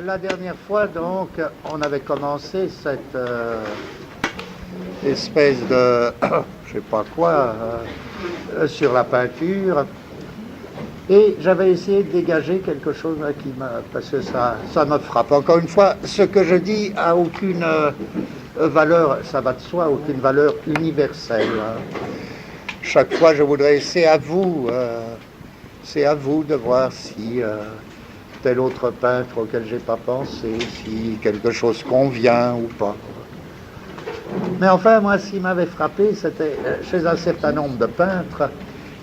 la dernière fois, donc, on avait commencé cette espèce de, je sais pas quoi, sur la peinture. Et j'avais essayé de dégager quelque chose qui parce que ça me frappe. Encore une fois, ce que je dis a aucune valeur, ça va de soi, aucune valeur universelle. Chaque fois, je voudrais, c'est à vous de voir si tel autre peintre auquel j'ai pas pensé, si quelque chose convient ou pas. Mais enfin, moi, ce qui m'avait frappé, c'était chez un certain nombre de peintres,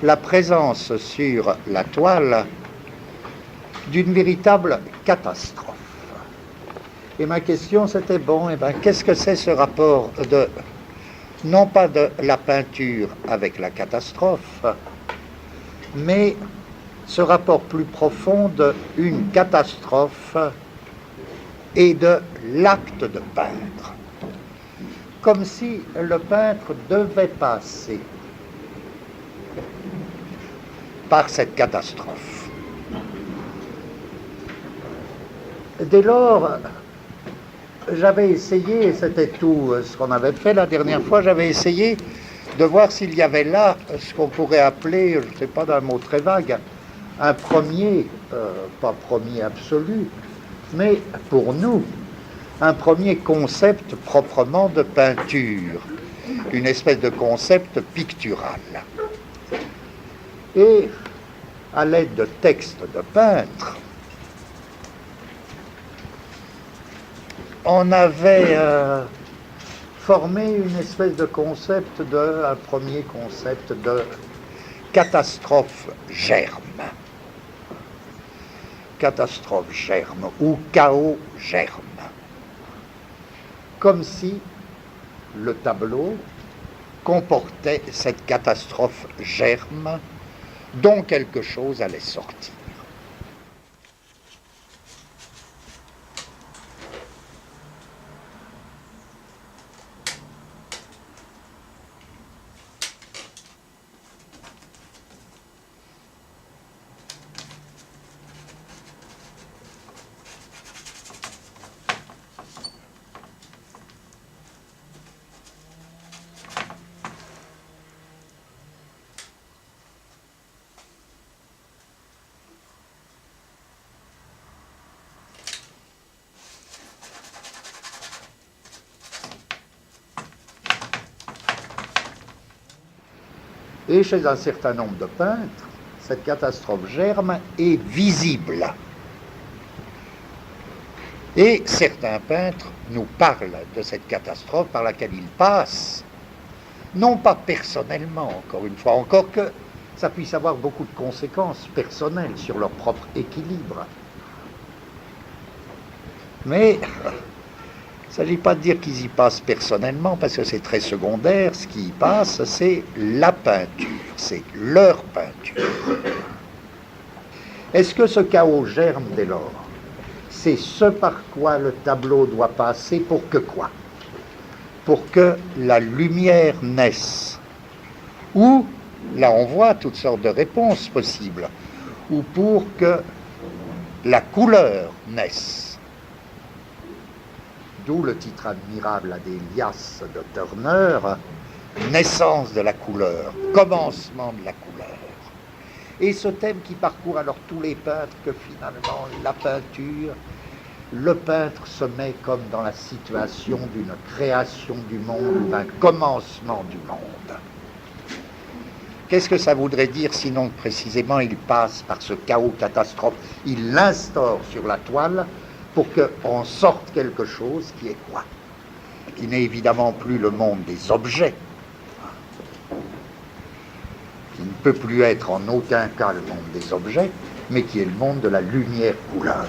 la présence sur la toile d'une véritable catastrophe. Et ma question, c'était, bon, qu'est-ce que c'est ce rapport de, non pas de la peinture avec la catastrophe, mais ce rapport plus profond d'une catastrophe et de l'acte de peindre. Comme si le peintre devait passer par cette catastrophe. Dès lors, j'avais essayé, et c'était tout ce qu'on avait fait la dernière fois, j'avais essayé de voir s'il y avait là ce qu'on pourrait appeler, je ne sais pas d'un mot très vague, un premier, pas premier absolu, mais pour nous, un premier concept proprement de peinture, une espèce de concept pictural. Et à l'aide de textes de peintres, on avait formé une espèce de concept un premier concept de catastrophe germe. Catastrophe germe ou chaos germe. Comme si le tableau comportait cette catastrophe germe dont quelque chose allait sortir. Et chez un certain nombre de peintres, cette catastrophe germe est visible. Et certains peintres nous parlent de cette catastrophe par laquelle ils passent, non pas personnellement, encore une fois, encore que ça puisse avoir beaucoup de conséquences personnelles sur leur propre équilibre. Mais il ne s'agit pas de dire qu'ils y passent personnellement, parce que c'est très secondaire. Ce qui y passe, c'est la peinture, c'est leur peinture. Est-ce que ce chaos germe dès lors? C'est ce par quoi le tableau doit passer pour que quoi? Pour que la lumière naisse. Ou, là on voit toutes sortes de réponses possibles, ou pour que la couleur naisse. D'où le titre admirable à d'Elias de Turner, Naissance de la couleur, commencement de la couleur. Et ce thème qui parcourt alors tous les peintres, que finalement la peinture, le peintre se met comme dans la situation d'une création du monde, d'un commencement du monde. Qu'est-ce que ça voudrait dire sinon que précisément il passe par ce chaos catastrophe, il l'instaure sur la toile pour qu'on sorte quelque chose qui est quoi? Qui n'est évidemment plus le monde des objets, qui ne peut plus être en aucun cas le monde des objets, mais qui est le monde de la lumière-couleur.